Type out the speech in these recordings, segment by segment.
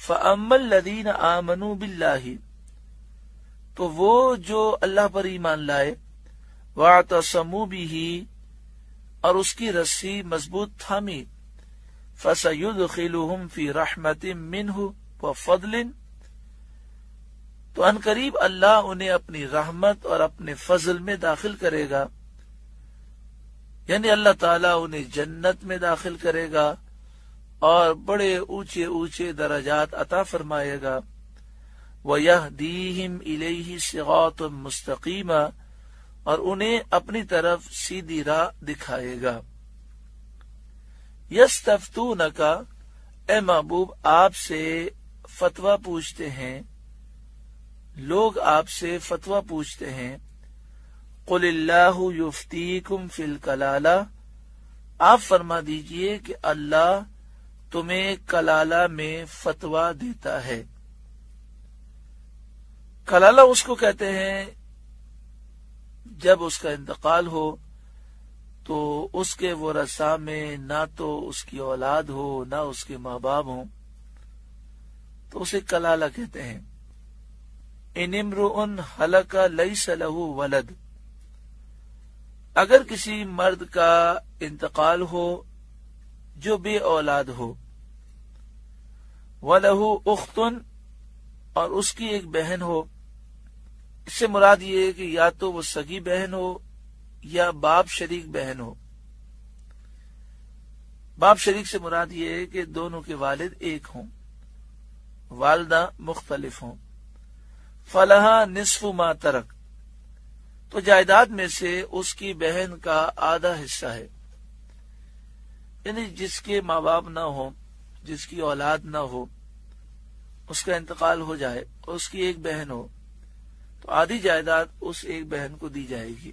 فَأَمَّا الَّذِينَ آمَنُوا بِاللَّهِ، تو وہ جو اللہ پر ایمان لائے، وَاعْتَصَمُوا بِهِ، اور اس کی رسی مضبوط تھامی، فَسَيُدْخِلُهُمْ فِي رَحْمَةٍ مِّنْهُ وَفَضْلٍ، تو ان قریب اللہ انہیں اپنی رحمت اور اپنے فضل میں داخل کرے گا، یعنی اللہ تعالیٰ انہیں جنت میں داخل کرے گا اور بڑے اونچے اونچے درجات عطا فرمائے گا۔ وَيَهْدِيهِمْ إِلَيْهِ صِرَاطًا مُسْتَقِيمًا، اور انہیں اپنی طرف سیدھی راہ دکھائے گا۔ يَسْتَفْتُونَكَ، اے محبوب آپ سے فتویٰ پوچھتے ہیں، لوگ آپ سے فتویٰ پوچھتے ہیں۔ قُلِ اللَّهُ يُفْتِيكُمْ فِي الْكَلَالَةِ، آپ فرما دیجئے کہ اللہ تمہیں کلالہ میں فتویٰ دیتا ہے۔ کلالہ اس کو کہتے ہیں جب اس کا انتقال ہو تو اس کے ورثاء میں نہ تو اس کی اولاد ہو نہ اس کے ماں باپ ہوں، تو اسے کلالہ کہتے ہیں۔ ان امرؤ ہلک لیس لہ ولد، اگر کسی مرد کا انتقال ہو جو بے اولاد ہو، وَلَهُ أُخْتٌ، اور اس کی ایک بہن ہو، اس سے مراد یہ ہے کہ یا تو وہ سگی بہن ہو یا باپ شریک بہن ہو۔ باپ شریک سے مراد یہ ہے کہ دونوں کے والد ایک ہوں، والدہ مختلف ہوں۔ فَلَهَا نِصْفُ مَا تَرَكَ، تو جائیداد میں سے اس کی بہن کا آدھا حصہ ہے، یعنی جس کے ماں باپ نہ ہو، جس کی اولاد نہ ہو، اس کا انتقال ہو جائے اور اس کی ایک بہن ہو، تو آدھی جائیداد اس ایک بہن کو دی جائے گی۔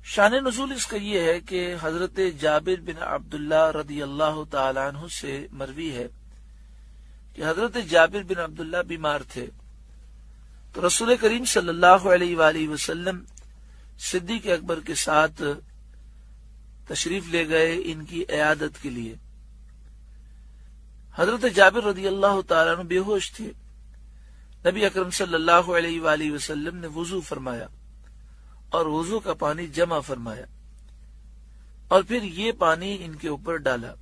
شان نزول اس کا یہ ہے کہ حضرت جابر بن عبداللہ رضی اللہ تعالیٰ عنہ سے مروی ہے کہ حضرت جابر بن عبداللہ بیمار تھے، تو رسول کریم صلی اللہ علیہ وآلہ وسلم صدیق اکبر کے ساتھ تشریف لے گئے ان کی عیادت کے لیے۔ حضرت جابر رضی اللہ تعالیٰ عنہ بے ہوش تھے، نبی اکرم صلی اللہ علیہ وآلہ وسلم نے وضو فرمایا اور وضو کا پانی جمع فرمایا اور پھر یہ پانی ان کے اوپر ڈالا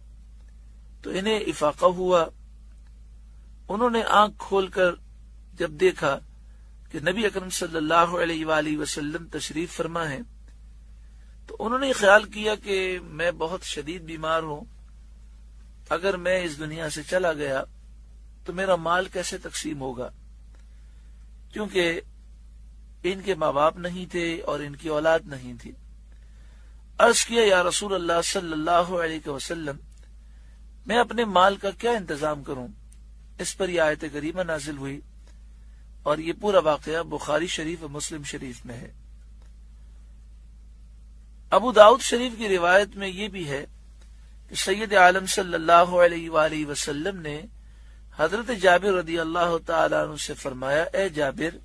تو انہیں افاقہ ہوا۔ انہوں نے آنکھ کھول کر جب دیکھا کہ نبی اکرم صلی اللہ علیہ وآلہ وسلم تشریف فرما ہے تو انہوں نے خیال کیا کہ میں بہت شدید بیمار ہوں، اگر میں اس دنیا سے چلا گیا تو میرا مال کیسے تقسیم ہوگا، کیونکہ ان کے ماں باپ نہیں تھے اور ان کی اولاد نہیں تھی۔ عرض کیا یا رسول اللہ صلی اللہ علیہ وسلم، میں اپنے مال کا کیا انتظام کروں؟ اس پر یہ آیت کریمہ نازل ہوئی اور یہ پورا واقعہ بخاری شریف اور مسلم شریف میں ہے۔ ابو داؤد شریف کی روایت میں یہ بھی ہے کہ سید عالم صلی اللہ علیہ وآلہ وسلم نے حضرت جابر رضی اللہ تعالیٰ عنہ سے فرمایا، اے جابر،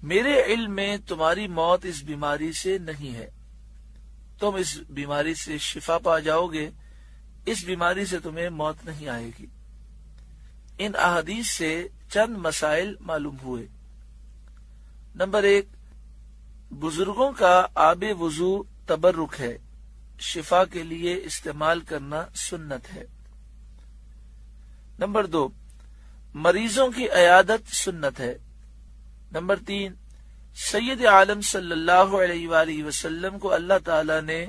میرے علم میں تمہاری موت اس بیماری سے نہیں ہے، تم اس بیماری سے شفا پا جاؤ گے، اس بیماری سے تمہیں موت نہیں آئے گی۔ ان احادیث سے چند مسائل معلوم ہوئے۔ نمبر 1، بزرگوں کا آب وضو تبرک ہے، شفا کے لیے استعمال کرنا سنت ہے۔ نمبر 2، مریضوں کی عیادت سنت ہے۔ نمبر 3، سید عالم صلی اللہ علیہ وآلہ وسلم کو اللہ تعالی نے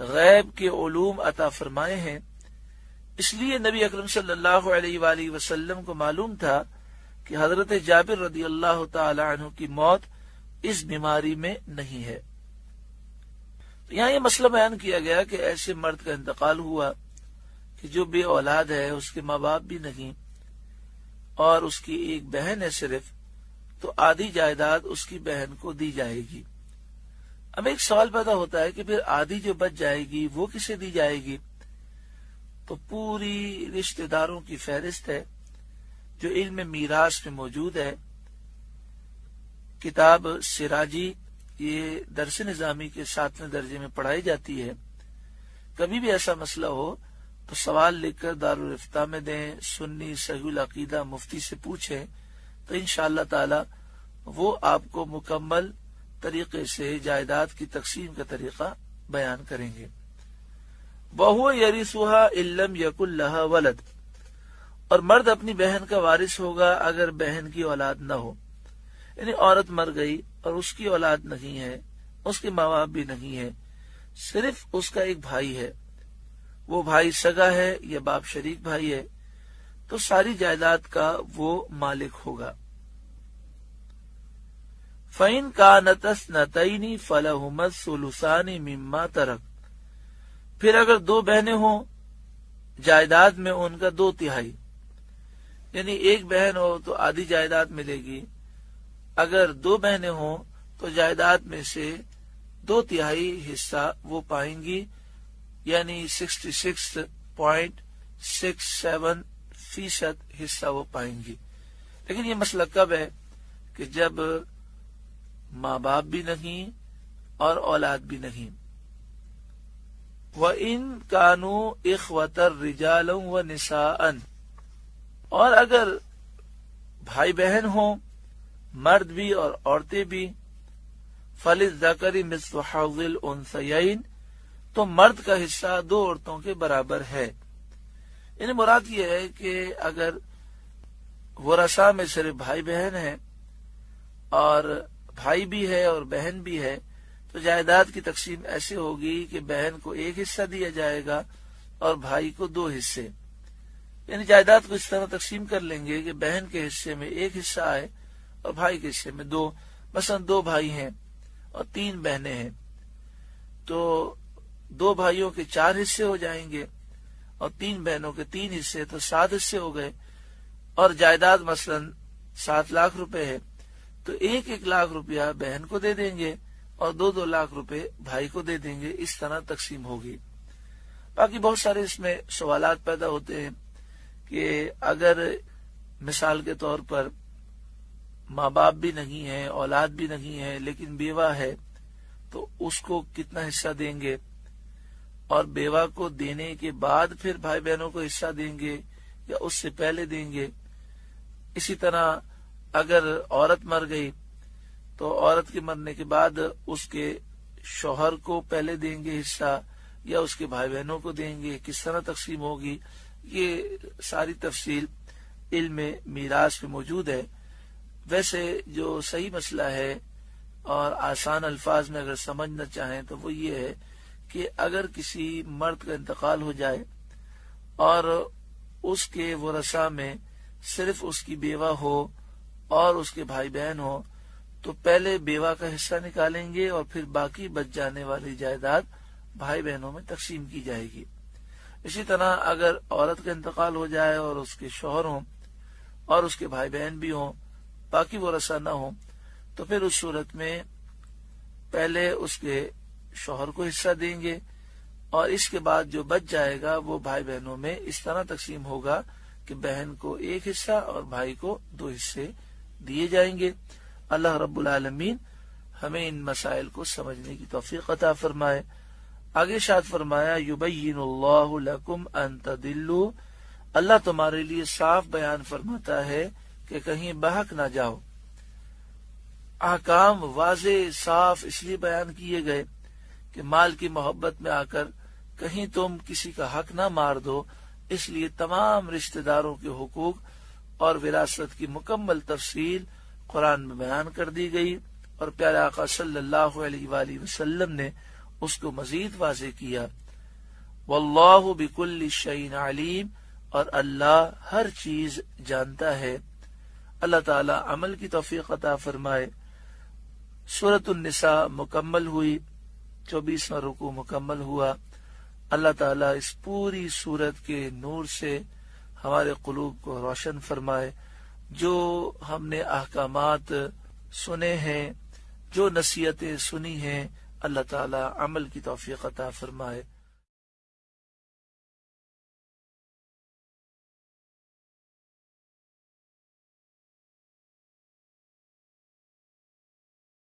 غیب کے علوم عطا فرمائے ہیں، اس لیے نبی اکرم صلی اللہ علیہ وآلہ وسلم کو معلوم تھا کہ حضرت جابر رضی اللہ تعالی عنہ کی موت اس بیماری میں نہیں ہے۔ یہاں یہ مسئلہ بیان کیا گیا کہ ایسے مرد کا انتقال ہوا کہ جو بے اولاد ہے، اس کے ماں باپ بھی نہیں اور اس کی ایک بہن ہے صرف، تو آدھی جائیداد اس کی بہن کو دی جائے گی۔ اب ایک سوال پیدا ہوتا ہے کہ پھر آدھی جو بچ جائے گی وہ کسے دی جائے گی؟ تو پوری رشتہ داروں کی فہرست ہے جو علم میراث میں موجود ہے۔ کتاب سراجی یہ درس نظامی کے 7ویں درجے میں پڑھائی جاتی ہے۔ کبھی بھی ایسا مسئلہ ہو تو سوال لکھ کر دارالفتاء میں دیں، سنی صحیح العقیدہ مفتی سے پوچھیں، تو انشاءاللہ تعالی وہ آپ کو مکمل طریقے سے جائیداد کی تقسیم کا طریقہ بیان کریں گے۔ وَهُوَ يَرِثُهَا إِن لَّمْ يَكُن لَّهَا وَلَدٌ، اور مرد اپنی بہن کا وارث ہوگا اگر بہن کی اولاد نہ ہو، یعنی عورت مر گئی اور اس کی اولاد نہیں ہے، اس کے ماں باپ بھی نہیں ہے، صرف اس کا ایک بھائی ہے، وہ بھائی سگا ہے یا باپ شریک بھائی ہے، تو ساری جائیداد کا وہ مالک ہوگا۔ فَإِن كَانَتَا اثْنَتَيْنِ فَلَهُمَا الثُّلُثَانِ مِمَّا تَرَكَ، پھر اگر دو بہنیں ہوں جائیداد میں ان کا 2/3، یعنی ایک بہن ہو تو آدھی جائیداد ملے گی، اگر 2 بہنیں ہوں تو جائیداد میں سے 2/3 حصہ وہ پائیں گی، یعنی 66.67% حصہ وہ پائیں گی۔ لیکن یہ مسئلہ کب ہے کہ جب ماں باپ بھی نہیں اور اولاد بھی نہیں۔ وَإِن كَانُوا إِخْوَةً رِجَالًا وَنِسَاءً، اور اگر بھائی بہن ہوں مرد بھی اور عورتیں بھی، فَلِلذَّكَرِ مِثْلُ حَظِّ الْأُنثَيَيْنِ، تو مرد کا حصہ 2 عورتوں کے برابر ہے۔ یعنی مراد یہ ہے کہ اگر ورثاء میں صرف بھائی بہن ہیں اور بھائی بھی ہے اور بہن بھی ہے، تو جائیداد کی تقسیم ایسے ہوگی کہ بہن کو 1 حصہ دیا جائے گا اور بھائی کو 2 حصے، یعنی جائیداد کو اس طرح تقسیم کر لیں گے کہ بہن کے حصے میں 1 حصہ آئے اور بھائی کے حصے میں 2۔ مثلا 2 بھائی ہیں اور 3 بہنیں ہیں، تو 2 بھائیوں کے 4 حصے ہو جائیں گے اور 3 بہنوں کے 3 حصے، تو 7 حصے ہو گئے، اور جائیداد مثلا 7 لاکھ روپے ہے، تو 1 لاکھ روپیہ بہن کو دے دیں گے اور 2 لاکھ روپے بھائی کو دے دیں گے، اس طرح تقسیم ہوگی۔ باقی بہت سارے اس میں سوالات پیدا ہوتے ہیں کہ اگر مثال کے طور پر ماں باپ بھی نہیں ہے، اولاد بھی نہیں ہے، لیکن بیوہ ہے، تو اس کو کتنا حصہ دیں گے، اور بیوہ کو دینے کے بعد پھر بھائی بہنوں کو حصہ دیں گے یا اس سے پہلے دیں گے۔ اسی طرح اگر عورت مر گئی تو عورت کے مرنے کے بعد اس کے شوہر کو پہلے دیں گے حصہ یا اس کے بھائی بہنوں کو دیں گے، کس طرح تقسیم ہوگی، یہ ساری تفصیل علم میراث میں موجود ہے۔ ویسے جو صحیح مسئلہ ہے اور آسان الفاظ میں اگر سمجھنا چاہیں تو وہ یہ ہے کہ اگر کسی مرد کا انتقال ہو جائے اور اس کے ورثاء میں صرف اس کی بیوہ ہو اور اس کے بھائی بہن ہو، تو پہلے بیوہ کا حصہ نکالیں گے اور پھر باقی بچ جانے والی جائیداد بھائی بہنوں میں تقسیم کی جائے گی۔ اسی طرح اگر عورت کا انتقال ہو جائے اور اس کے شوہر ہوں اور اس کے بھائی بہن بھی ہوں، باقی ورثاء نہ ہوں، تو پھر اس صورت میں پہلے اس کے شوہر کو حصہ دیں گے اور اس کے بعد جو بچ جائے گا وہ بھائی بہنوں میں اس طرح تقسیم ہوگا کہ بہن کو 1 حصہ اور بھائی کو 2 حصے دیے جائیں گے۔ اللہ رب العالمین ہمیں ان مسائل کو سمجھنے کی توفیق عطا فرمائے۔ آگے ارشاد فرمایا یبین اللہ لکم ان تضلوا، اللہ تمہارے لیے صاف بیان فرماتا ہے کہ کہیں بہک نہ جاؤ۔ احکام واضح صاف اس لیے بیان کیے گئے کہ مال کی محبت میں آ کر کہیں تم کسی کا حق نہ مار دو، اس لیے تمام رشتہ داروں کے حقوق اور وراثت کی مکمل تفصیل قرآن میں بیان کر دی گئی، اور پیارے آقا صلی اللہ علیہ وآلہ وسلم نے اس کو مزید واضح کیا۔ واللہ بکل شیء علیم، اور اللہ ہر چیز جانتا ہے۔ اللہ تعالی عمل کی توفیق عطا فرمائے۔ سورۃ النساء مکمل ہوئی، 24واں رکوع مکمل ہوا۔ اللہ تعالیٰ اس پوری سورت کے نور سے ہمارے قلوب کو روشن فرمائے۔ جو ہم نے احکامات سنے ہیں، جو نصیحتیں سنی ہیں، اللہ تعالیٰ عمل کی توفیق عطا فرمائے۔